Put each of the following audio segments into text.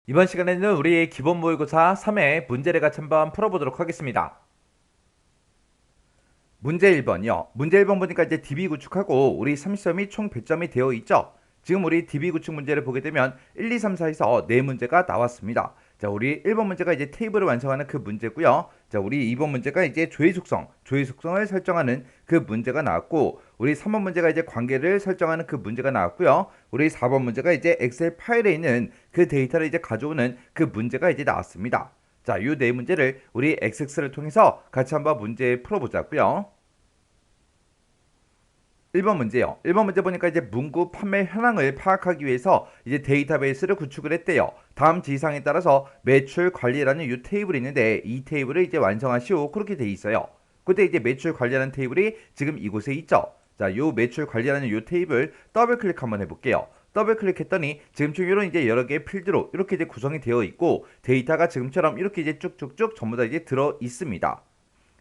이번 시간에는 우리 기본 모의고사 3회 문제를 같이 한번 풀어보도록 하겠습니다. 문제 1번이요. 문제 1번 보니까 이제 DB 구축하고 우리 30점이 총 100점이 되어 있죠. 지금 우리 DB 구축 문제를 보게 되면 1, 2, 3, 4에서 4문제가 나왔습니다. 자, 우리 1번 문제가 이제 테이블을 완성하는 그 문제고요. 자, 우리 2번 문제가 이제 조회 속성을 설정하는 그 문제가 나왔고, 우리 3번 문제가 이제 관계를 설정하는 그 문제가 나왔고요. 우리 4번 문제가 이제 엑셀 파일에 있는 그 데이터를 이제 가져오는 그 문제가 이제 나왔습니다. 자, 이 네 문제를 우리 XX를 통해서 같이 한번 문제 풀어보자고요. 1번 문제요. 1번 문제 보니까 이제 문구 판매 현황을 파악하기 위해서 이제 데이터베이스를 구축을 했대요. 다음 지시사항에 따라서 매출 관리라는 이 테이블이 있는데 이 테이블을 이제 완성하시오. 그렇게 돼 있어요. 그때 이제 매출 관리라는 테이블이 지금 이곳에 있죠. 자, 요 매출 관리라는 요 테이블 더블 클릭 한번 해볼게요. 더블 클릭했더니 지금처럼 이런 이제 여러 개의 필드로 이렇게 이제 구성이 되어 있고 데이터가 지금처럼 이렇게 이제 쭉쭉쭉 전부 다 이제 들어 있습니다.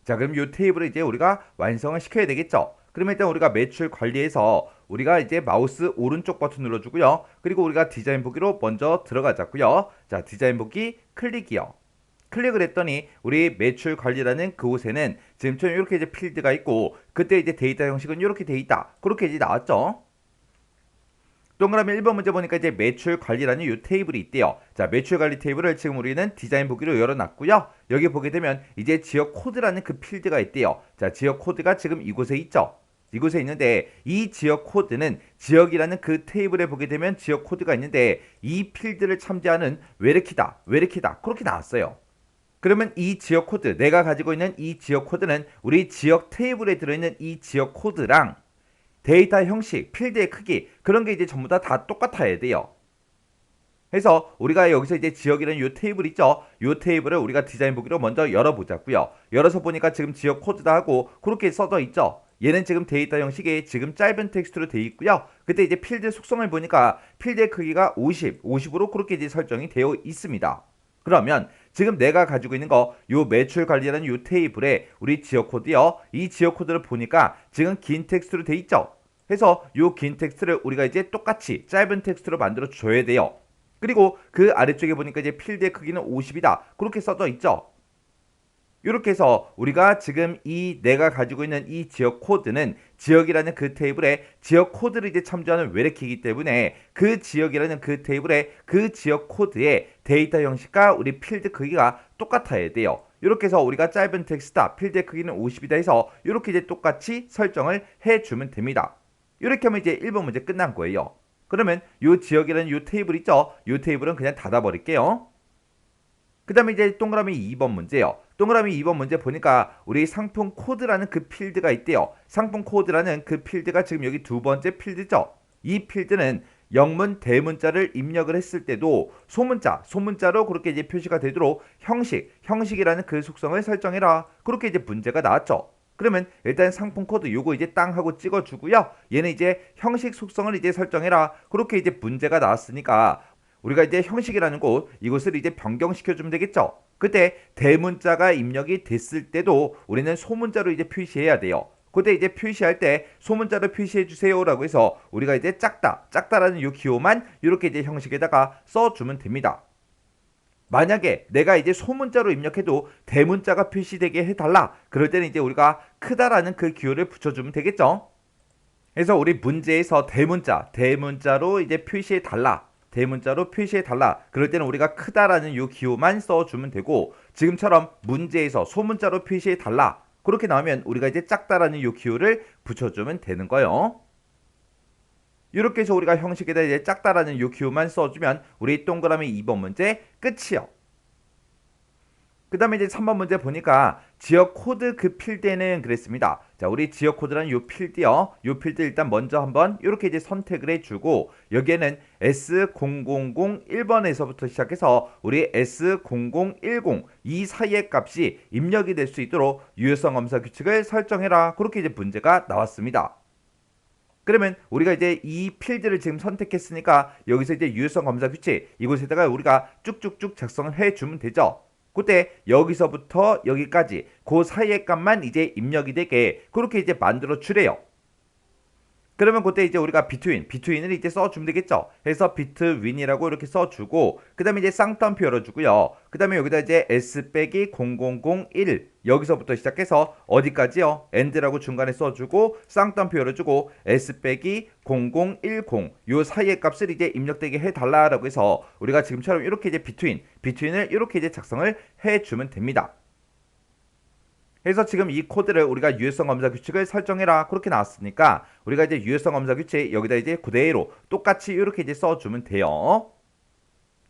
자, 그럼 이 테이블을 이제 우리가 완성을 시켜야 되겠죠. 그러면 일단 우리가 매출 관리에서 우리가 이제 마우스 오른쪽 버튼 눌러주고요. 그리고 우리가 디자인 보기로 먼저 들어가자고요. 자, 디자인 보기 클릭이요. 클릭을 했더니 우리 매출 관리라는 그곳에는 지금처럼 이렇게 이제 필드가 있고 그때 이제 데이터 형식은 이렇게 돼 있다. 그렇게 이제 나왔죠. 동그라미 1번 문제 보니까 이제 매출 관리라는 이 테이블이 있대요. 자, 매출 관리 테이블을 지금 우리는 디자인 보기로 열어놨고요. 여기 보게 되면 이제 지역 코드라는 그 필드가 있대요. 자, 지역 코드가 지금 이곳에 있죠. 이곳에 있는데 이 지역 코드는 지역이라는 그 테이블에 보게 되면 지역 코드가 있는데 이 필드를 참조하는 외래키다 그렇게 나왔어요. 그러면 이 지역 코드, 내가 가지고 있는 이 지역 코드는 우리 지역 테이블에 들어있는 이 지역 코드랑 데이터 형식, 필드의 크기 그런 게 이제 전부 다 똑같아야 돼요. 그래서 우리가 여기서 이제 지역이라는 요 테이블 있죠? 요 테이블을 우리가 디자인 보기로 먼저 열어보자고요. 열어서 보니까 지금 지역 코드다 하고 그렇게 써져 있죠? 얘는 지금 데이터 형식이 지금 짧은 텍스트로 되어 있고요. 그때 이제 필드 속성을 보니까 필드의 크기가 50으로 그렇게 이제 설정이 되어 있습니다. 그러면 지금 내가 가지고 있는 거 요 매출 관리라는 요 테이블에 우리 지역 코드요. 이 지역 코드를 보니까 지금 긴 텍스트로 돼 있죠. 그래서 요 긴 텍스트를 우리가 이제 똑같이 짧은 텍스트로 만들어 줘야 돼요. 그리고 그 아래쪽에 보니까 이제 필드의 크기는 50이다. 그렇게 써져 있죠. 이렇게 해서 우리가 지금 이 내가 가지고 있는 이 지역 코드는 지역이라는 그 테이블에 지역 코드를 이제 참조하는 외래키이기 때문에 그 지역이라는 그 테이블에 그 지역 코드의 데이터 형식과 우리 필드 크기가 똑같아야 돼요. 이렇게 해서 우리가 짧은 텍스트다 필드의 크기는 50이다 해서 이렇게 이제 똑같이 설정을 해주면 됩니다. 이렇게 하면 이제 1번 문제 끝난 거예요. 그러면 이 지역이라는 이 테이블 있죠? 이 테이블은 그냥 닫아버릴게요. 그 다음에 이제 동그라미 2번 문제요. 동그라미 2번 문제 보니까 우리 상품 코드라는 그 필드가 있대요. 상품 코드라는 그 필드가 지금 여기 두 번째 필드죠. 이 필드는 영문 대문자를 입력을 했을 때도 소문자로 그렇게 이제 표시가 되도록 형식이라는 그 속성을 설정해라. 그렇게 이제 문제가 나왔죠. 그러면 일단 상품 코드 요거 이제 땅 하고 찍어주고요. 얘는 이제 형식 속성을 이제 설정해라. 그렇게 이제 문제가 나왔으니까 우리가 이제 형식이라는 곳 이곳을 이제 변경시켜주면 되겠죠. 그때 대문자가 입력이 됐을 때도 우리는 소문자로 이제 표시해야 돼요. 그때 이제 표시할 때 소문자로 표시해 주세요라고 해서 우리가 이제 작다라는 요 기호만 이렇게 이제 형식에다가 써주면 됩니다. 만약에 내가 이제 소문자로 입력해도 대문자가 표시되게 해달라. 그럴 때는 이제 우리가 크다라는 그 기호를 붙여주면 되겠죠. 그래서 우리 문제에서 대문자로 이제 표시해 달라. 대문자로 표시해 달라. 그럴 때는 우리가 크다라는 요 기호만 써주면 되고 지금처럼 문제에서 소문자로 표시해 달라. 그렇게 나오면 우리가 이제 작다라는 요 기호를 붙여주면 되는 거예요. 이렇게 해서 우리가 형식에다 이제 작다라는 요 기호만 써주면 우리 동그라미 2번 문제 끝이요. 그 다음에 이제 3번 문제 보니까 지역 코드 그 필드에는 그랬습니다. 자, 우리 지역 코드라는 요 필드요. 요 필드 일단 먼저 한번 이렇게 이제 선택을 해주고 여기에는 S0001번에서부터 시작해서 우리 S0010 이 사이의 값이 입력이 될 수 있도록 유효성 검사 규칙을 설정해라. 그렇게 이제 문제가 나왔습니다. 그러면 우리가 이제 이 필드를 지금 선택했으니까 여기서 이제 유효성 검사 규칙 이곳에다가 우리가 쭉쭉쭉 작성을 해주면 되죠. 그때 여기서부터 여기까지 그 사이의 값만 이제 입력이 되게 그렇게 이제 만들어 주래요. 그러면 그때 이제 우리가 비트윈을 이제 써주면 되겠죠. 그래서 비트윈이라고 이렇게 써주고, 그 다음에 이제 쌍따옴표 열어주고요. 그 다음에 여기다 이제 s 빼기 0001 여기서부터 시작해서 어디까지요? end라고 중간에 써주고 쌍따옴표 열어주고 s 빼기 0010 요 사이의 값을 이제 입력되게 해달라라고 해서 우리가 지금처럼 이렇게 이제 비트윈을 이렇게 이제 작성을 해주면 됩니다. 그래서 지금 이 코드를 우리가 유효성 검사 규칙을 설정해라 그렇게 나왔으니까 우리가 이제 유효성 검사 규칙 여기다 이제 그대로 똑같이 이렇게 이제 써주면 돼요.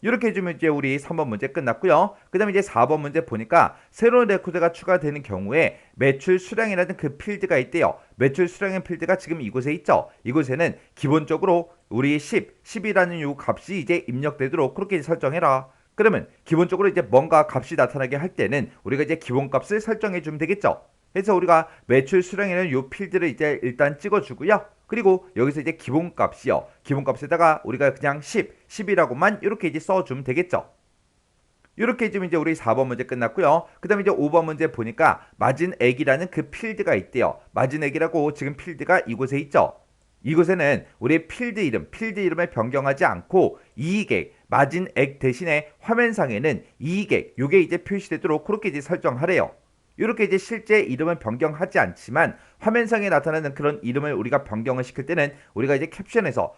이렇게 해주면 이제 우리 3번 문제 끝났고요. 그 다음에 이제 4번 문제 보니까 새로운 레코드가 추가되는 경우에 매출 수량이라는 그 필드가 있대요. 매출 수량의 필드가 지금 이곳에 있죠. 이곳에는 기본적으로 우리 10이라는 요 값이 이제 입력되도록 그렇게 설정해라. 그러면 기본적으로 이제 뭔가 값이 나타나게 할 때는 우리가 이제 기본값을 설정해 주면 되겠죠. 그래서 우리가 매출 수량이라는 요 필드를 이제 일단 찍어주고요. 그리고 여기서 이제 기본값이요. 기본값에다가 우리가 그냥 10이라고만 이렇게 이제 써주면 되겠죠. 이렇게 해주면 이제 우리 4번 문제 끝났고요. 그 다음에 이제 5번 문제 보니까 마진액이라는 그 필드가 있대요. 마진액이라고 지금 필드가 이곳에 있죠. 이곳에는 우리 필드 이름을 변경하지 않고 이익액, 마진액 대신에 화면상에는 이익액, 요게 이제 표시되도록 그렇게 이제 설정하래요. 이렇게 이제 실제 이름은 변경하지 않지만 화면상에 나타나는 그런 이름을 우리가 변경을 시킬 때는 우리가 이제 캡션에서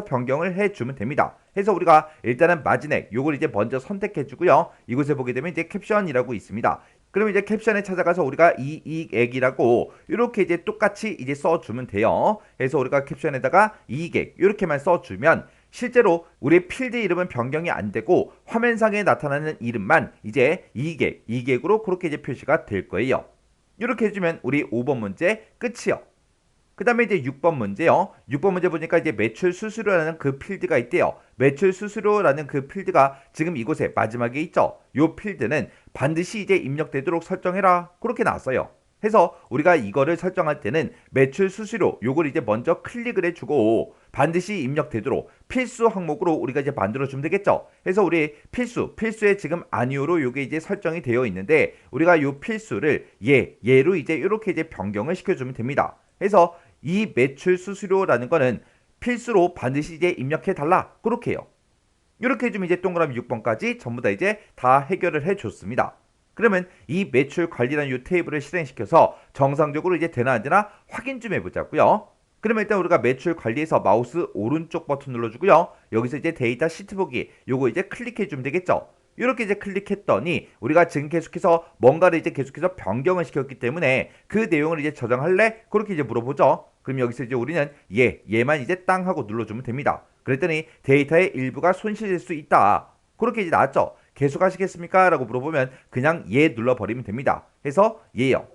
변경을 해주면 됩니다. 해서 우리가 일단은 마진액 요걸 이제 먼저 선택해 주고요. 이곳에 보게 되면 이제 캡션이라고 있습니다. 그러면 이제 캡션에 찾아가서 우리가 이익액이라고 이렇게 이제 똑같이 이제 써주면 돼요. 그래서 우리가 캡션에다가 이익액 이렇게만 써주면 실제로 우리 필드 이름은 변경이 안 되고 화면상에 나타나는 이름만 이제 이익액으로 그렇게 이제 표시가 될 거예요. 이렇게 해주면 우리 5번 문제 끝이요. 그 다음에 이제 6번 문제요. 6번 문제 보니까 이제 매출 수수료라는 그 필드가 있대요. 매출 수수료라는 그 필드가 지금 이곳에 마지막에 있죠. 요 필드는 반드시 이제 입력되도록 설정해라. 그렇게 나왔어요. 해서 우리가 이거를 설정할 때는 매출 수수료 요걸 이제 먼저 클릭을 해주고 반드시 입력되도록 필수 항목으로 우리가 이제 만들어주면 되겠죠. 그래서 우리 필수에 지금 아니오로 요게 이제 설정이 되어 있는데 우리가 요 필수를 얘로 이제 이렇게 이제 변경을 시켜주면 됩니다. 그래서 이 매출 수수료라는 거는 필수로 반드시 이제 입력해 달라 그렇게 해요. 이렇게 해주면 이제 동그라미 6번까지 전부 다 이제 다 해결을 해줬습니다. 그러면 이 매출 관리라는 이 테이블을 실행시켜서 정상적으로 이제 되나 안 되나 확인 좀 해보자고요. 그러면 일단 우리가 매출 관리에서 마우스 오른쪽 버튼 눌러주고요. 여기서 이제 데이터 시트 보기 요거 이제 클릭해주면 되겠죠. 이렇게 이제 클릭했더니 우리가 지금 계속해서 뭔가를 이제 계속해서 변경을 시켰기 때문에 그 내용을 이제 저장할래? 그렇게 이제 물어보죠. 그럼 여기서 이제 우리는 얘만 이제 땅 하고 눌러주면 됩니다. 그랬더니 데이터의 일부가 손실될 수 있다. 그렇게 이제 나왔죠. 계속하시겠습니까? 라고 물어보면 그냥 눌러버리면 됩니다. 해서 얘요.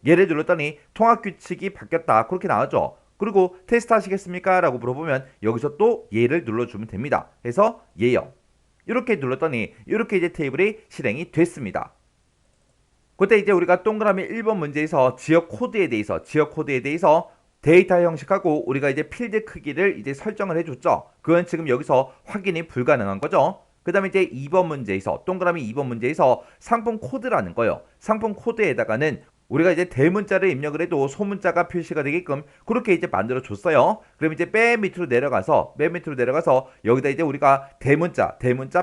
얘를 눌렀더니 통합규칙이 바뀌었다. 그렇게 나왔죠. 그리고 테스트 하시겠습니까? 라고 물어보면 여기서 또 얘를 눌러주면 됩니다. 해서 얘요. 이렇게 눌렀더니 이렇게 이제 테이블이 실행이 됐습니다. 그때 이제 우리가 동그라미 1번 문제에서 지역 코드에 대해서 데이터 형식하고 우리가 이제 필드 크기를 이제 설정을 해줬죠. 그건 지금 여기서 확인이 불가능한 거죠. 그 다음에 이제 2번 문제에서 동그라미 2번 문제에서 상품 코드라는 거예요. 상품 코드에다가는 우리가 이제 대문자를 입력을 해도 소문자가 표시가 되게끔 그렇게 이제 만들어 줬어요. 그럼 이제 맨 밑으로 내려가서 여기다 이제 우리가 대문자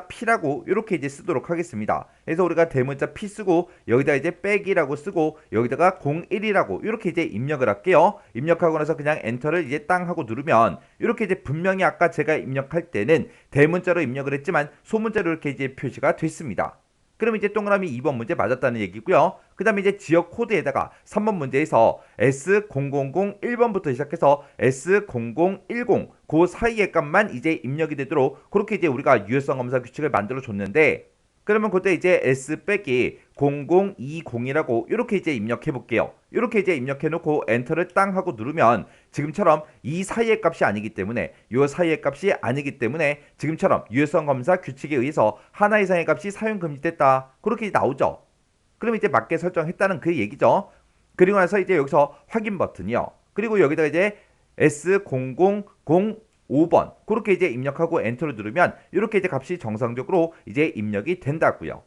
P라고 이렇게 이제 쓰도록 하겠습니다. 그래서 우리가 대문자 P 쓰고 여기다 이제 빼기라고 쓰고 여기다가 01이라고 이렇게 이제 입력을 할게요. 입력하고 나서 그냥 엔터를 이제 땅 하고 누르면 이렇게 이제 분명히 아까 제가 입력할 때는 대문자로 입력을 했지만 소문자로 이렇게 이제 표시가 됐습니다. 그럼 이제 동그라미 2번 문제 맞았다는 얘기고요. 그 다음에 이제 지역 코드에다가 3번 문제에서 S0001번부터 시작해서 S0010 그 사이의 값만 이제 입력이 되도록 그렇게 이제 우리가 유효성 검사 규칙을 만들어 줬는데 그러면 그때 이제 S 빼기 0020이라고 이렇게 이제 입력해 볼게요. 이렇게 이제 입력해 놓고 엔터를 땅 하고 누르면 지금처럼 이 사이의 값이 아니기 때문에 지금처럼 유효성 검사 규칙에 의해서 하나 이상의 값이 사용 금지됐다. 그렇게 나오죠. 그럼 이제 맞게 설정했다는 그 얘기죠. 그리고 나서 이제 여기서 확인 버튼이요. 그리고 여기다가 이제 S0005번 그렇게 이제 입력하고 엔터를 누르면 이렇게 이제 값이 정상적으로 이제 입력이 된다고요.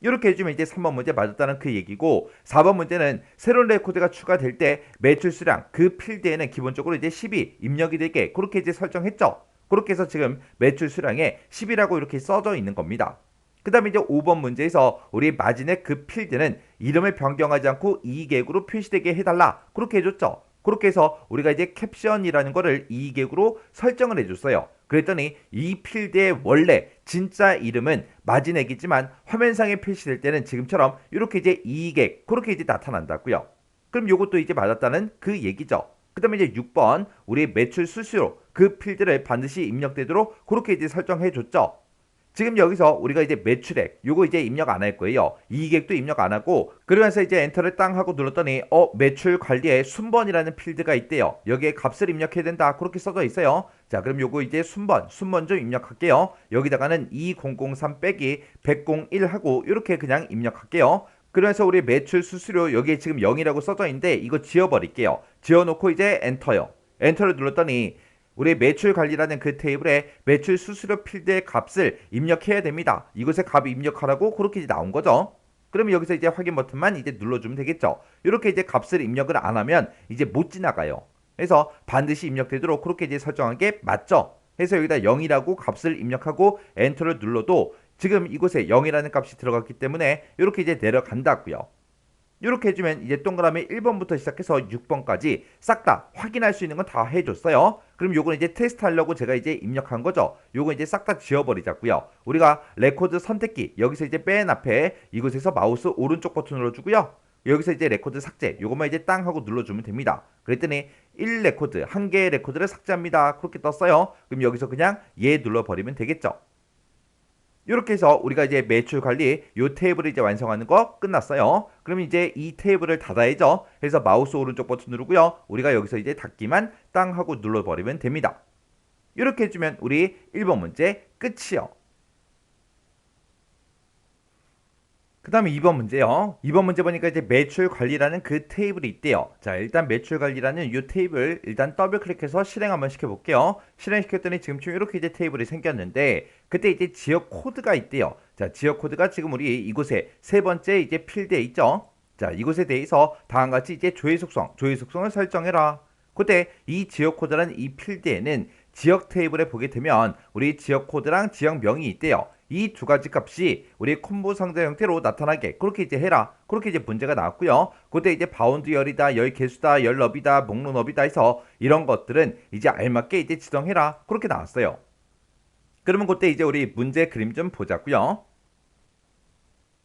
이렇게 해주면 이제 3번 문제 맞았다는 그 얘기고 4번 문제는 새로운 레코드가 추가될 때 매출 수량 그 필드에는 기본적으로 이제 10이 입력이 되게 그렇게 이제 설정했죠. 그렇게 해서 지금 매출 수량에 10이라고 이렇게 써져 있는 겁니다. 그 다음에 이제 5번 문제에서 우리 마진의 그 필드는 이름을 변경하지 않고 이익액으로 표시되게 해달라 그렇게 해줬죠. 그렇게 해서 우리가 이제 캡션이라는 거를 이익액으로 설정을 해줬어요. 그랬더니 이 필드의 원래 진짜 이름은 마진액이지만 화면상에 표시될 때는 지금처럼 이렇게 이제 이익액 그렇게 이제 나타난다고요. 그럼 요것도 이제 맞았다는 그 얘기죠. 그 다음에 이제 6번 우리 매출 수수료 그 필드를 반드시 입력되도록 그렇게 이제 설정해 줬죠. 지금 여기서 우리가 이제 매출액 요거 이제 입력 안 할 거예요. 이익액도 입력 안 하고 그러면서 이제 엔터를 땅 하고 눌렀더니 매출 관리에 순번이라는 필드가 있대요. 여기에 값을 입력해야 된다 그렇게 써져 있어요. 자 그럼 요거 이제 순번 좀 입력할게요. 여기다가는 2003 빼기 101 하고 이렇게 그냥 입력할게요. 그래서 우리 매출 수수료 여기에 지금 0이라고 써져 있는데 이거 지워버릴게요. 지워놓고 이제 엔터요. 엔터를 눌렀더니 우리 매출 관리라는 그 테이블에 매출 수수료 필드의 값을 입력해야 됩니다. 이것의 값 입력하라고 그렇게 이제 나온 거죠. 그러면 여기서 이제 확인 버튼만 이제 눌러주면 되겠죠. 이렇게 이제 값을 입력을 안 하면 이제 못 지나가요. 그래서 반드시 입력되도록 그렇게 이제 설정한 게 맞죠. 해서 여기다 0이라고 값을 입력하고 엔터를 눌러도 지금 이곳에 0이라는 값이 들어갔기 때문에 이렇게 이제 내려간다고요. 이렇게 해주면 이제 동그라미 1번부터 시작해서 6번까지 싹 다 확인할 수 있는 건 다 해줬어요. 그럼 요건 이제 테스트 하려고 제가 이제 입력한 거죠. 요건 이제 싹 다 지워버리자고요. 우리가 레코드 선택키 여기서 이제 맨 앞에 이곳에서 마우스 오른쪽 버튼 눌러주고요. 여기서 이제 레코드 삭제 요것만 이제 땅 하고 눌러주면 됩니다. 그랬더니 1 레코드 한 개의 레코드를 삭제합니다. 그렇게 떴어요. 그럼 여기서 그냥 얘 눌러버리면 되겠죠. 이렇게 해서 우리가 이제 매출 관리 요 테이블을 이제 완성하는 거 끝났어요. 그럼 이제 이 테이블을 닫아야죠. 그래서 마우스 오른쪽 버튼 누르고요. 우리가 여기서 이제 닫기만 땅 하고 눌러버리면 됩니다. 이렇게 해주면 우리 1번 문제 끝이요. 그 다음에 2번 문제요. 2번 문제 보니까 이제 매출 관리라는 그 테이블이 있대요. 자, 일단 매출 관리라는 이 테이블 일단 더블 클릭해서 실행 한번 시켜볼게요. 실행시켰더니 지금쯤 이렇게 이제 테이블이 생겼는데 그때 이제 지역 코드가 있대요. 자, 지역 코드가 지금 우리 이곳에 세 번째 이제 필드에 있죠. 자, 이곳에 대해서 다음과 같이 이제 조회 속성을 설정해라. 그때 이 지역 코드라는 이 필드에는 지역 테이블에 보게 되면 우리 지역 코드랑 지역명이 있대요. 이 두 가지 값이 우리 콤보 상자 형태로 나타나게 그렇게 이제 해라. 그렇게 이제 문제가 나왔고요. 그때 이제 바운드 열이다, 열 개수다, 열 너비다, 목록 너비다 해서 이런 것들은 이제 알맞게 이제 지정해라. 그렇게 나왔어요. 그러면 그때 이제 우리 문제 그림 좀 보자고요.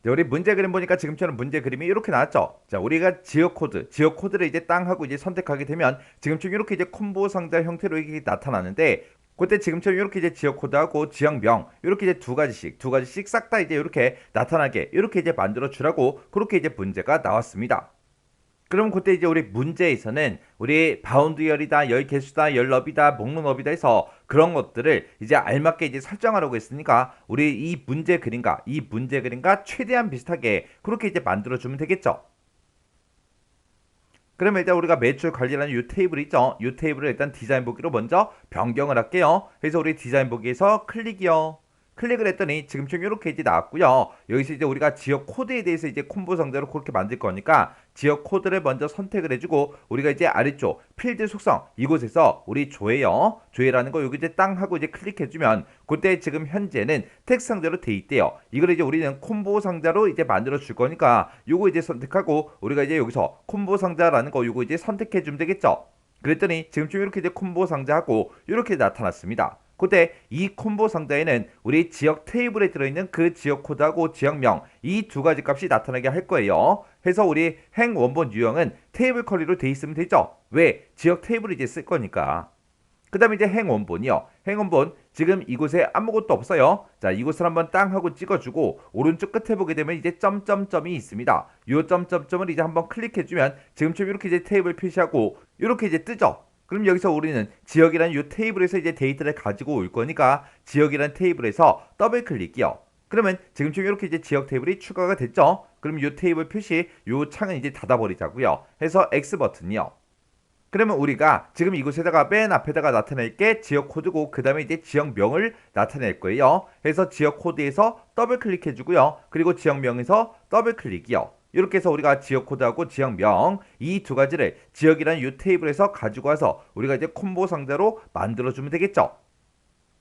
자, 우리 문제 그림 보니까 지금처럼 문제 그림이 이렇게 나왔죠. 자, 우리가 지역 코드를 이제 땅 하고 이제 선택하게 되면 지금처럼 이렇게 이제 콤보 상자 형태로 이게 나타나는데 그때 지금처럼 이렇게 이제 지역 코드하고 지역명 이렇게 이제 두 가지씩 싹 다 이제 이렇게 나타나게 이렇게 이제 만들어 주라고 그렇게 이제 문제가 나왔습니다. 그럼 그때 이제 우리 문제에서는 우리 바운드 열이다, 열 개수다, 열 너비다, 목록 너비다 해서 그런 것들을 이제 알맞게 이제 설정하라고 했으니까 우리 이 문제 그림과 최대한 비슷하게 그렇게 이제 만들어 주면 되겠죠. 그러면 일단 우리가 매출 관리라는 이 테이블 있죠. 이 테이블을 일단 디자인 보기로 먼저 변경을 할게요. 그래서 우리 디자인 보기에서 클릭이요. 클릭을 했더니 지금처럼 이렇게 이제 나왔고요. 여기서 이제 우리가 지역 코드에 대해서 이제 콤보 상자로 그렇게 만들 거니까 지역 코드를 먼저 선택을 해주고 우리가 이제 아래쪽 필드 속성 이곳에서 우리 조회라는 거 여기 이제 땅 하고 이제 클릭해주면 그때 지금 현재는 텍스트 상자로 돼 있대요. 이걸 이제 우리는 콤보 상자로 이제 만들어 줄 거니까 요거 이제 선택하고 우리가 이제 여기서 콤보 상자라는 거 요거 이제 선택해 주면 되겠죠. 그랬더니 지금쯤 이렇게 이제 콤보 상자하고 이렇게 나타났습니다. 그때 이 콤보 상자에는 우리 지역 테이블에 들어있는 그 지역 코드하고 지역명 이 두 가지 값이 나타나게 할 거예요. 해서 우리 행 원본 유형은 테이블 컬리로 돼 있으면 되죠. 왜? 지역 테이블을 이제 쓸 거니까. 그 다음에 이제 행 원본이요. 행 원본 지금 이곳에 아무것도 없어요. 자, 이곳을 한번 땅 하고 찍어주고 오른쪽 끝에 보게 되면 이제 점점점이 있습니다. 요 점점점을 이제 한번 클릭해주면 지금처럼 이렇게 이제 테이블 표시하고 이렇게 이제 뜨죠. 그럼 여기서 우리는 지역이라는 이 테이블에서 이제 데이터를 가지고 올 거니까 지역이라는 테이블에서 더블 클릭이요. 그러면 지금처럼 이렇게 이제 지역 테이블이 추가가 됐죠. 그럼 이 테이블 표시 이 창은 이제 닫아버리자고요. 해서 X 버튼이요. 그러면 우리가 지금 이곳에다가 맨 앞에다가 나타낼 게 지역 코드고 그 다음에 이제 지역명을 나타낼 거예요. 그래서 지역 코드에서 더블 클릭해 주고요. 그리고 지역명에서 더블 클릭이요. 이렇게 해서 우리가 지역 코드하고 지역명 이 두 가지를 지역이라는 이 테이블에서 가지고 와서 우리가 이제 콤보 상자로 만들어 주면 되겠죠.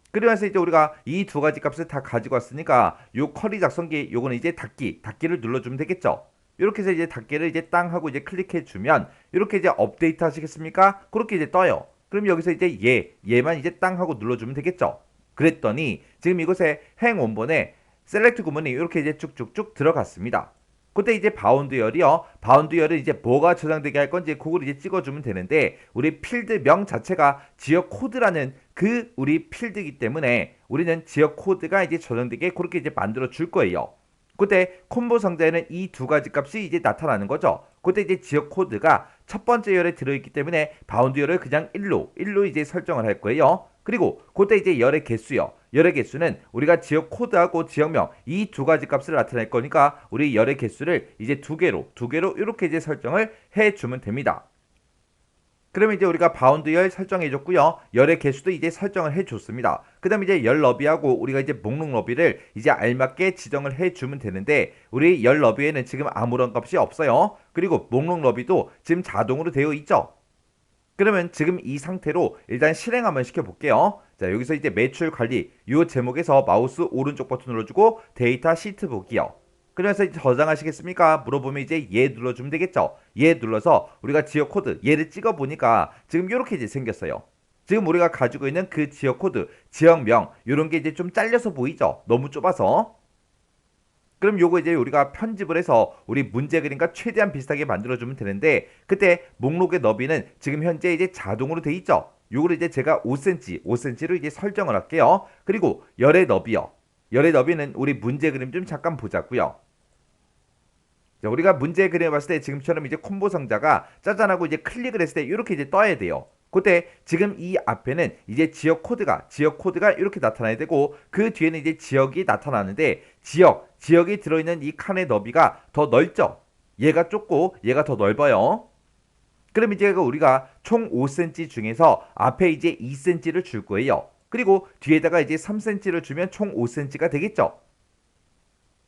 그러면서 이제 우리가 이 두 가지 값을 다 가지고 왔으니까 요 커리 작성기 요거는 이제 닫기를 눌러주면 되겠죠. 이렇게 해서 이제 닫기를 이제 땅 하고 이제 클릭해 주면 이렇게 이제 업데이트 하시겠습니까? 그렇게 이제 떠요. 그럼 여기서 이제 얘만 이제 땅 하고 눌러주면 되겠죠. 그랬더니 지금 이곳에 행 원본에 셀렉트 구문이 이렇게 이제 쭉쭉쭉 들어갔습니다. 그때 이제 바운드열이요. 바운드열은 이제 뭐가 저장되게 할 건지 그걸 이제 찍어주면 되는데 우리 필드명 자체가 지역 코드라는 그 우리 필드이기 때문에 우리는 지역 코드가 이제 저장되게 그렇게 이제 만들어 줄 거예요. 그때 콤보 상자에는 이 두 가지 값이 이제 나타나는 거죠. 그때 이제 지역 코드가 첫 번째 열에 들어있기 때문에 바운드 열을 그냥 1로 이제 설정을 할 거예요. 그리고 그때 이제 열의 개수요. 열의 개수는 우리가 지역 코드하고 지역명 이 두 가지 값을 나타낼 거니까 우리 열의 개수를 이제 두 개로 이렇게 이제 설정을 해주면 됩니다. 그러면 이제 우리가 바운드 열 설정해 줬고요. 열의 개수도 이제 설정을 해 줬습니다. 그 다음에 이제 열 너비하고 우리가 이제 목록 너비를 이제 알맞게 지정을 해 주면 되는데 우리 열 너비에는 지금 아무런 값이 없어요. 그리고 목록 너비도 지금 자동으로 되어 있죠. 그러면 지금 이 상태로 일단 실행 한번 시켜볼게요. 자, 여기서 이제 매출 관리 이 제목에서 마우스 오른쪽 버튼 눌러주고 데이터 시트 보기요. 그래서 이제 저장하시겠습니까? 물어보면 이제 얘 눌러주면 되겠죠. 얘 눌러서 우리가 지역 코드 얘를 찍어보니까 지금 이렇게 이제 생겼어요. 지금 우리가 가지고 있는 그 지역 코드, 지역명 이런 게 이제 좀 잘려서 보이죠? 너무 좁아서. 그럼 요거 이제 우리가 편집을 해서 우리 문제 그림과 최대한 비슷하게 만들어주면 되는데 그때 목록의 너비는 지금 현재 이제 자동으로 돼 있죠. 요거를 이제 제가 5cm로 이제 설정을 할게요. 그리고 열의 너비요. 열의 너비는 우리 문제 그림 좀 잠깐 보자고요. 자, 우리가 문제 그림을 봤을 때 지금처럼 이제 콤보 상자가 짜잔하고 이제 클릭을 했을 때 이렇게 이제 떠야 돼요. 그때 지금 이 앞에는 이제 지역 코드가 이렇게 나타나야 되고 그 뒤에는 이제 지역이 나타나는데 지역이 들어있는 이 칸의 너비가 더 넓죠. 얘가 좁고 얘가 더 넓어요. 그럼 이제 우리가 총 5cm 중에서 앞에 이제 2cm를 줄 거예요. 그리고 뒤에다가 이제 3cm를 주면 총 5cm가 되겠죠.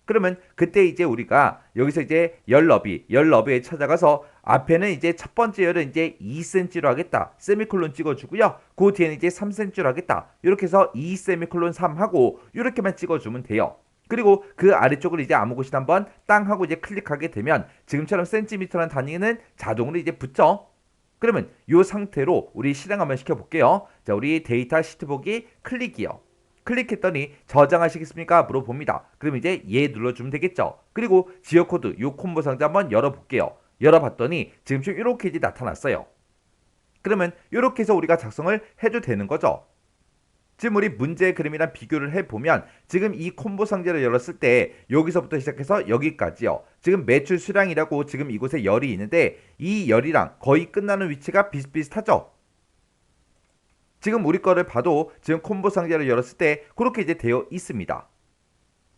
그러면 그때 이제 우리가 여기서 이제 열 너비에 찾아가서 앞에는 이제 첫 번째 열은 이제 2cm로 하겠다. 세미콜론 찍어주고요. 그 뒤에는 이제 3cm로 하겠다. 이렇게 해서 2 세미콜론 3 하고 이렇게만 찍어주면 돼요. 그리고 그 아래쪽을 이제 아무 곳이나 한번 땅 하고 이제 클릭하게 되면 지금처럼 센티미터라는 단위는 자동으로 이제 붙죠. 그러면 이 상태로 우리 실행 한번 시켜볼게요. 자, 우리 데이터 시트 보기 클릭이요. 클릭했더니 저장하시겠습니까? 물어봅니다. 그럼 이제 얘 눌러주면 되겠죠. 그리고 지역 코드 요 콤보 상자 한번 열어볼게요. 열어봤더니 지금 이렇게 이제 나타났어요. 그러면 이렇게 해서 우리가 작성을 해도 되는 거죠. 지금 우리 문제 그림이랑 비교를 해보면 지금 이 콤보 상자를 열었을 때 여기서부터 시작해서 여기까지요. 지금 매출 수량이라고 지금 이곳에 열이 있는데 이 열이랑 거의 끝나는 위치가 비슷비슷하죠. 지금 우리 거를 봐도 지금 콤보 상자를 열었을 때 그렇게 이제 되어 있습니다.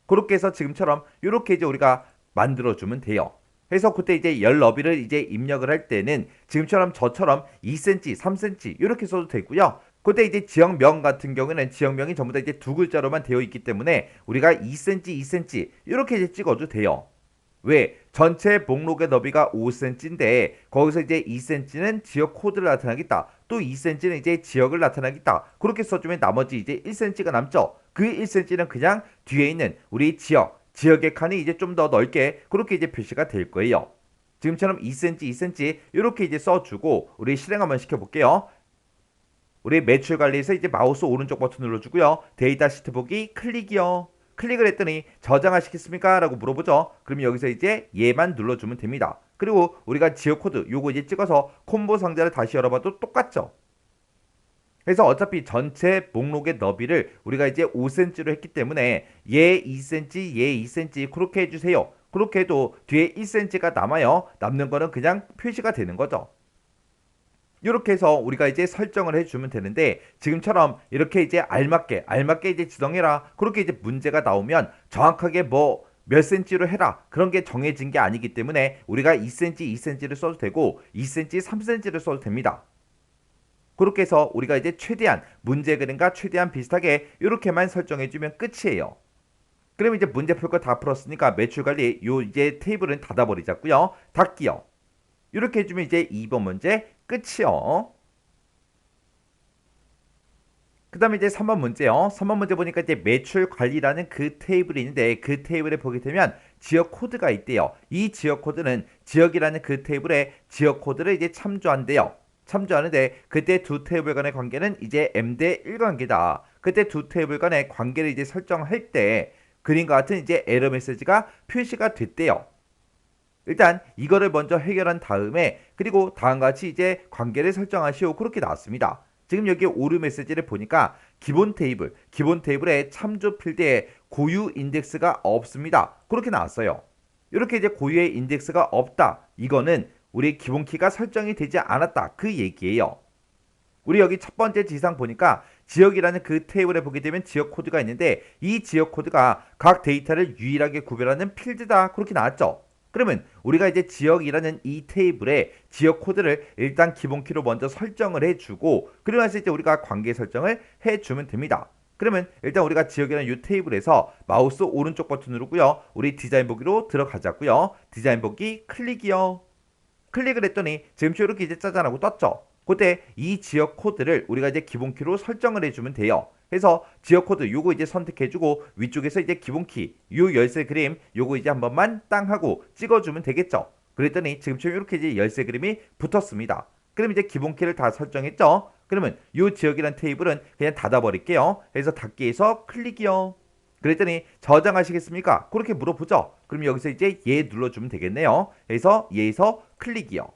그렇게 해서 지금처럼 이렇게 이제 우리가 만들어주면 돼요. 그래서 그때 이제 열 너비를 이제 입력을 할 때는 지금처럼 저처럼 2cm, 3cm 이렇게 써도 되고요. 그때 이제 지역명 같은 경우에는 지역명이 전부 다 이제 두 글자로만 되어 있기 때문에 우리가 2cm, 2cm 이렇게 이제 찍어도 돼요. 왜? 전체 목록의 너비가 5cm인데 거기서 이제 2cm는 지역 코드를 나타내겠다. 또 2cm는 이제 지역을 나타내겠다. 그렇게 써주면 나머지 이제 1cm가 남죠. 그 1cm는 그냥 뒤에 있는 우리 지역의 칸이 이제 좀 더 넓게 그렇게 이제 표시가 될 거예요. 지금처럼 2cm, 2cm 이렇게 이제 써주고 우리 실행 한번 시켜볼게요. 우리 매출 관리에서 이제 마우스 오른쪽 버튼 눌러주고요. 데이터 시트 보기 클릭이요. 클릭을 했더니 저장하시겠습니까? 라고 물어보죠. 그럼 여기서 이제 얘만 눌러주면 됩니다. 그리고 우리가 지역 코드 요거 이제 찍어서 콤보 상자를 다시 열어봐도 똑같죠. 그래서 어차피 전체 목록의 너비를 우리가 이제 5cm로 했기 때문에 얘 2cm, 얘 2cm 그렇게 해주세요. 그렇게 해도 뒤에 1cm가 남아요. 남는 거는 그냥 표시가 되는 거죠. 이렇게 해서 우리가 이제 설정을 해주면 되는데 지금처럼 이렇게 이제 알맞게 이제 지정해라 그렇게 이제 문제가 나오면 정확하게 뭐 몇 cm로 해라 그런 게 정해진 게 아니기 때문에 우리가 2cm, 2cm를 써도 되고 2cm, 3cm를 써도 됩니다. 그렇게 해서 우리가 이제 최대한 문제 그림과 최대한 비슷하게 이렇게만 설정해주면 끝이에요. 그럼 이제 문제 풀 거 다 풀었으니까 매출 관리 요 이제 테이블은 닫아버리자고요. 닫기요. 이렇게 해주면 이제 2번 문제 끝이요. 그 다음에 이제 3번 문제요. 3번 문제 보니까 이제 매출 관리라는 그 테이블이 있는데 그 테이블에 보게 되면 지역 코드가 있대요. 이 지역 코드는 지역이라는 그 테이블에 지역 코드를 이제 참조한대요. 참조하는데 그때 두 테이블 간의 관계는 이제 m 대 1 관계다. 그때 두 테이블 간의 관계를 이제 설정할 때 그림과 같은 이제 에러 메시지가 표시가 됐대요. 일단 이거를 먼저 해결한 다음에 그리고 다음과 같이 이제 관계를 설정하시오. 그렇게 나왔습니다. 지금 여기 오류 메시지를 보니까 기본 테이블에 참조 필드에 고유 인덱스가 없습니다. 그렇게 나왔어요. 이렇게 이제 고유의 인덱스가 없다. 이거는 우리 기본 키가 설정이 되지 않았다. 그 얘기예요. 우리 여기 첫 번째 지상 보니까 지역이라는 그 테이블에 보게 되면 지역 코드가 있는데 이 지역 코드가 각 데이터를 유일하게 구별하는 필드다. 그렇게 나왔죠. 그러면 우리가 이제 지역이라는 이 테이블에 지역 코드를 일단 기본 키로 먼저 설정을 해주고 그리고 나서 이제 우리가 관계 설정을 해주면 됩니다. 그러면 일단 우리가 지역이라는 이 테이블에서 마우스 오른쪽 버튼 누르고요. 우리 디자인 보기로 들어가자고요. 디자인 보기 클릭이요. 클릭을 했더니 지금 이렇게 이제 짜잔하고 떴죠. 그때 이 지역 코드를 우리가 이제 기본 키로 설정을 해주면 돼요. 그래서 지역 코드 요거 이제 선택해주고 위쪽에서 이제 기본 키, 요 열쇠 그림 요거 이제 한 번만 땅 하고 찍어주면 되겠죠. 그랬더니 지금처럼 이렇게 이제 열쇠 그림이 붙었습니다. 그럼 이제 기본 키를 다 설정했죠. 그러면 요 지역이란 테이블은 그냥 닫아버릴게요. 그래서 닫기에서 클릭이요. 그랬더니 저장하시겠습니까? 그렇게 물어보죠. 그럼 여기서 이제 예 눌러주면 되겠네요. 그래서 예에서 클릭이요.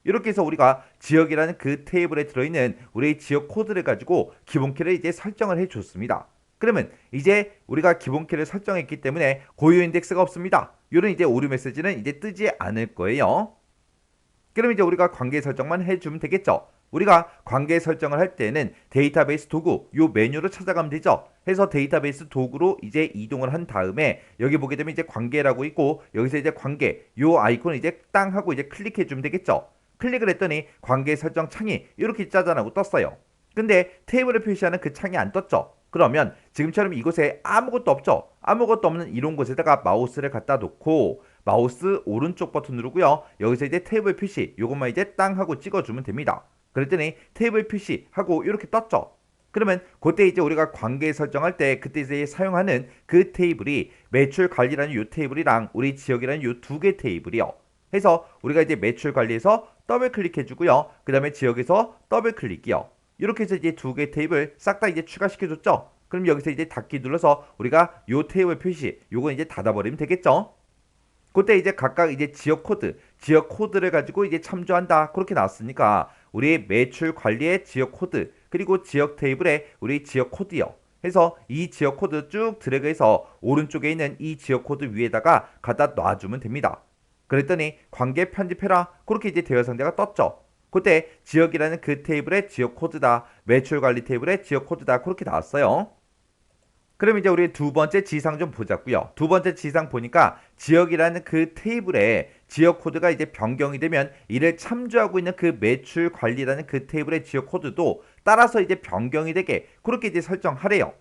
이렇게 해서 우리가 지역이라는 그 테이블에 들어있는 우리의 지역 코드를 가지고 기본키를 이제 설정을 해줬습니다. 그러면 이제 우리가 기본키를 설정했기 때문에 고유 인덱스가 없습니다. 이런 이제 오류 메시지는 이제 뜨지 않을 거예요. 그럼 이제 우리가 관계 설정만 해주면 되겠죠. 우리가 관계 설정을 할 때는 데이터베이스 도구 요 메뉴로 찾아가면 되죠. 해서 데이터베이스 도구로 이제 이동을 한 다음에 여기 보게 되면 이제 관계라고 있고 여기서 이제 관계 요 아이콘을 이제 땅 하고 이제 클릭해 주면 되겠죠. 클릭을 했더니 관계 설정 창이 이렇게 짜잔하고 떴어요. 근데 테이블을 표시하는 그 창이 안 떴죠. 그러면 지금처럼 이곳에 아무것도 없죠. 아무것도 없는 이런 곳에다가 마우스를 갖다 놓고 마우스 오른쪽 버튼 누르고요. 여기서 이제 테이블 표시 요것만 이제 땅 하고 찍어주면 됩니다. 그랬더니 테이블 표시 하고 이렇게 떴죠. 그러면 그때 이제 우리가 관계 설정할 때 그때 이제 사용하는 그 테이블이 매출 관리라는 요 테이블이랑 우리 지역이라는 요 두 개 테이블이요. 해서 우리가 이제 매출 관리에서 더블 클릭해 주고요. 그 다음에 지역에서 더블 클릭이요. 이렇게 해서 이제 두 개 테이블 싹 다 이제 추가시켜 줬죠. 그럼 여기서 이제 닫기 눌러서 우리가 요 테이블 표시 요건 이제 닫아버리면 되겠죠. 그때 이제 각각 이제 지역 코드를 가지고 이제 참조한다. 그렇게 나왔으니까 우리 매출 관리의 지역 코드 그리고 지역 테이블에 우리 지역 코드요. 해서 이 지역 코드 쭉 드래그해서 오른쪽에 있는 이 지역 코드 위에다가 갖다 놔주면 됩니다. 그랬더니 관계 편집해라. 그렇게 이제 대여 상자가 떴죠. 그때 지역이라는 그 테이블의 지역 코드다. 매출 관리 테이블의 지역 코드다. 그렇게 나왔어요. 그럼 이제 우리 두 번째 지상 좀 보자고요. 두 번째 지상 보니까 지역이라는 그 테이블에 지역 코드가 이제 변경이 되면 이를 참조하고 있는 그 매출 관리라는 그 테이블의 지역 코드도 따라서 이제 변경이 되게 그렇게 이제 설정하래요.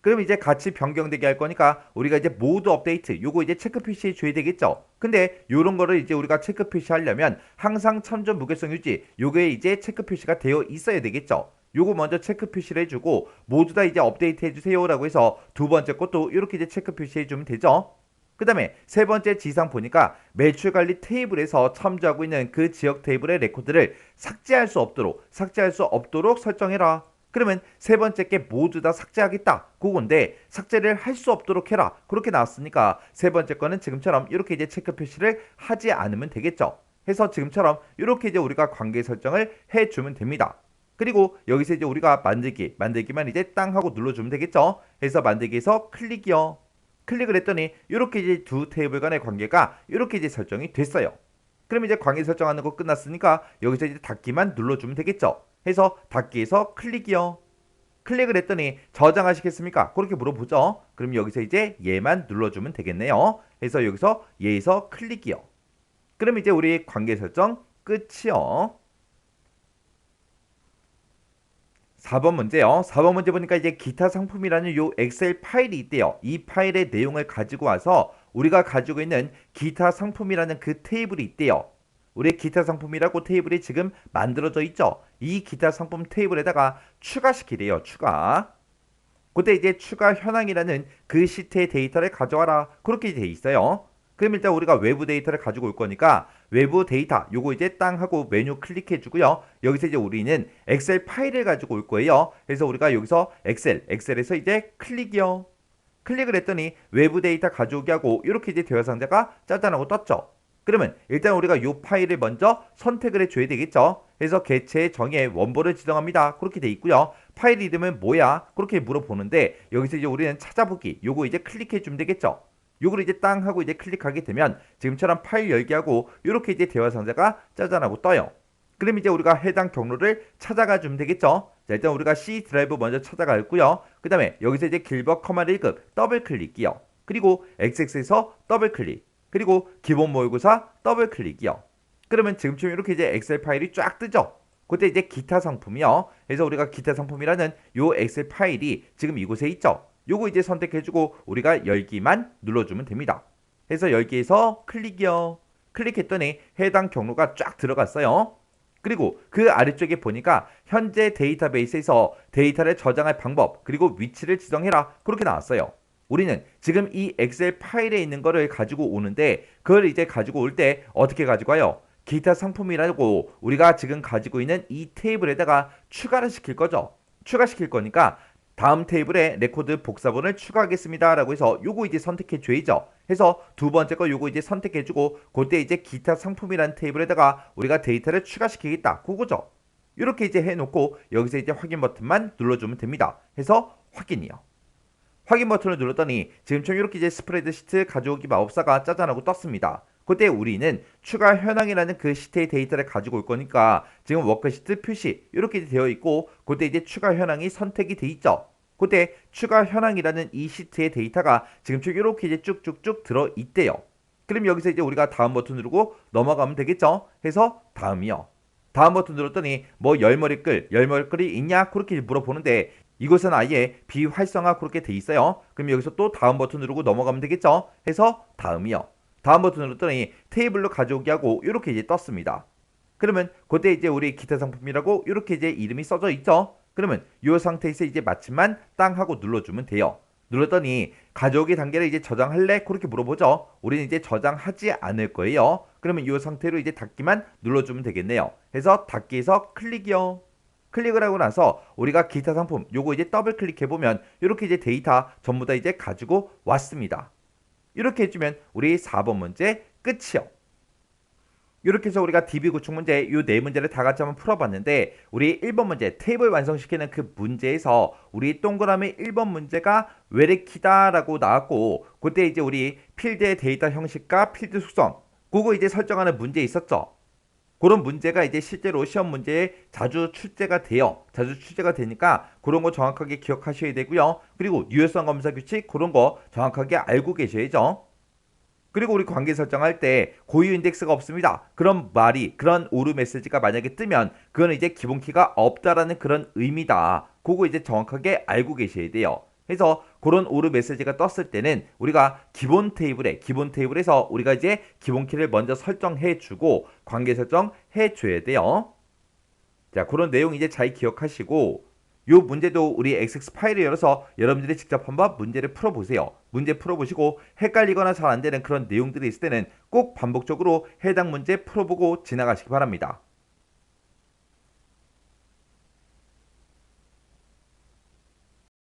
그럼 이제 같이 변경되게 할 거니까 우리가 이제 모드 업데이트 요거 이제 체크 표시해 줘야 되겠죠. 근데 요런 거를 이제 우리가 체크 표시하려면 항상 참조 무결성 유지 요게 이제 체크 표시가 되어 있어야 되겠죠. 요거 먼저 체크 표시를 해주고 모두 다 이제 업데이트 해주세요 라고 해서 두 번째 것도 이렇게 이제 체크 표시해주면 되죠. 그 다음에 세 번째 지상 보니까 매출 관리 테이블에서 참조하고 있는 그 지역 테이블의 레코드를 삭제할 수 없도록 설정해라. 그러면 세 번째 게 모두 다 삭제하겠다. 그건데 삭제를 할 수 없도록 해라. 그렇게 나왔으니까 세 번째 거는 지금처럼 이렇게 이제 체크 표시를 하지 않으면 되겠죠. 해서 지금처럼 이렇게 이제 우리가 관계 설정을 해주면 됩니다. 그리고 여기서 이제 우리가 만들기만 이제 땅 하고 눌러주면 되겠죠. 해서 만들기에서 클릭이요. 클릭을 했더니 이렇게 이제 두 테이블 간의 관계가 이렇게 이제 설정이 됐어요. 그럼 이제 관계 설정하는 거 끝났으니까 여기서 이제 닫기만 눌러주면 되겠죠. 해서 닫기에서 클릭이요. 클릭을 했더니 저장하시겠습니까? 그렇게 물어보죠. 그럼 여기서 이제 얘만 눌러주면 되겠네요. 해서 여기서 얘에서 클릭이요. 그럼 이제 우리 관계 설정 끝이요. 4번 문제요. 4번 문제 보니까 이제 기타 상품이라는 요 엑셀 파일이 있대요. 이 파일의 내용을 가지고 와서 우리가 가지고 있는 기타 상품이라는 그 테이블이 있대요. 우리 기타 상품이라고 테이블이 지금 만들어져 있죠. 이 기타 상품 테이블에다가 추가시키래요. 추가. 그때 이제 추가 현황이라는 그 시트의 데이터를 가져와라. 그렇게 돼 있어요. 그럼 일단 우리가 외부 데이터를 가지고 올 거니까 외부 데이터 요거 이제 땅 하고 메뉴 클릭해 주고요. 여기서 이제 우리는 엑셀 파일을 가지고 올 거예요. 그래서 우리가 여기서 엑셀에서 이제 클릭이요. 클릭을 했더니 외부 데이터 가져오기 하고 이렇게 이제 대화 상자가 짜잔하고 떴죠. 그러면 일단 우리가 이 파일을 먼저 선택을 해줘야 되겠죠. 그래서 개체 정의 원본을 지정합니다. 그렇게 돼 있고요. 파일 이름은 뭐야? 그렇게 물어보는데 여기서 이제 우리는 찾아보기 요거 이제 클릭해 주면 되겠죠. 요걸 이제 땅 하고 이제 클릭하게 되면 지금처럼 파일 열기 하고 이렇게 이제 대화 상자가 짜잔하고 떠요. 그럼 이제 우리가 해당 경로를 찾아가 주면 되겠죠. 자, 일단 우리가 C 드라이브 먼저 찾아가고요. 그 다음에 여기서 이제 길버 커마 1급 더블 클릭이요. 그리고 XX에서 더블 클릭. 그리고 기본 모의고사 더블 클릭이요. 그러면 지금처럼 이렇게 이제 엑셀 파일이 쫙 뜨죠. 그때 이제 기타 상품이요. 그래서 우리가 기타 상품이라는 요 엑셀 파일이 지금 이곳에 있죠. 요거 이제 선택해주고 우리가 열기만 눌러주면 됩니다. 그래서 열기에서 클릭이요. 클릭했더니 해당 경로가 쫙 들어갔어요. 그리고 그 아래쪽에 보니까 현재 데이터베이스에서 데이터를 저장할 방법 그리고 위치를 지정해라 그렇게 나왔어요. 우리는 지금 이 엑셀 파일에 있는 거를 가지고 오는데 그걸 이제 가지고 올 때 어떻게 가지고 와요? 기타 상품이라고 우리가 지금 가지고 있는 이 테이블에다가 추가를 시킬 거죠. 추가시킬 거니까 다음 테이블에 레코드 복사본을 추가하겠습니다 라고 해서 요거 이제 선택해 줘야죠. 해서 두 번째 거 요거 이제 선택해 주고 그때 이제 기타 상품이라는 테이블에다가 우리가 데이터를 추가시키겠다 그거죠. 이렇게 이제 해놓고 여기서 이제 확인 버튼만 눌러주면 됩니다. 해서 확인이요. 확인 버튼을 눌렀더니 지금처럼 이렇게 이제 스프레드시트 가져오기 마법사가 짜잔하고 떴습니다. 그때 우리는 추가 현황이라는 그 시트의 데이터를 가지고 올 거니까 지금 워크시트 표시 이렇게 되어 있고 그때 이제 추가 현황이 선택이 돼 있죠. 그때 추가 현황이라는 이 시트의 데이터가 지금처럼 이렇게 이제 쭉쭉쭉 들어 있대요. 그럼 여기서 이제 우리가 다음 버튼 누르고 넘어가면 되겠죠. 해서 다음이요. 다음 버튼 눌렀더니 뭐 열머리글이 있냐 그렇게 물어보는데 이곳은 아예 비활성화 그렇게 돼 있어요. 그럼 여기서 또 다음 버튼 누르고 넘어가면 되겠죠. 해서 다음이요. 다음 버튼 눌렀더니 테이블로 가져오기 하고 이렇게 이제 떴습니다. 그러면 그때 이제 우리 기타 상품이라고 이렇게 이제 이름이 써져 있죠. 그러면 이 상태에서 이제 마침만 땅 하고 눌러주면 돼요. 눌렀더니 가져오기 단계를 이제 저장할래? 그렇게 물어보죠. 우리는 이제 저장하지 않을 거예요. 그러면 이 상태로 이제 닫기만 눌러주면 되겠네요. 해서 닫기에서 클릭이요. 클릭을 하고 나서 우리가 기타 상품 요거 이제 더블 클릭해 보면 이렇게 이제 데이터 전부 다 이제 가지고 왔습니다. 이렇게 해주면 우리 4번 문제 끝이요. 이렇게 해서 우리가 DB 구축 문제 이 네 문제를 다 같이 한번 풀어봤는데 우리 1번 문제 테이블 완성시키는 그 문제에서 우리 동그라미 1번 문제가 외래키다라고 나왔고 그때 이제 우리 필드의 데이터 형식과 필드 속성 그거 이제 설정하는 문제 있었죠. 그런 문제가 이제 실제로 시험 문제에 자주 출제가 돼요. 자주 출제가 되니까 그런 거 정확하게 기억하셔야 되고요. 그리고 유효성 검사 규칙 그런 거 정확하게 알고 계셔야죠. 그리고 우리 관계 설정할 때 고유 인덱스가 없습니다. 그런 말이 그런 오류 메시지가 만약에 뜨면 그거는 이제 기본 키가 없다라는 그런 의미다. 그거 이제 정확하게 알고 계셔야 돼요. 그래서 그런 오류 메시지가 떴을 때는 우리가 기본 테이블에서 우리가 이제 기본 키를 먼저 설정해 주고 관계 설정 해 줘야 돼요. 자, 그런 내용 이제 잘 기억하시고 요 문제도 우리 XX 파일을 열어서 여러분들이 직접 한번 문제를 풀어보세요. 문제 풀어보시고 헷갈리거나 잘 안되는 그런 내용들이 있을 때는 꼭 반복적으로 해당 문제 풀어보고 지나가시기 바랍니다.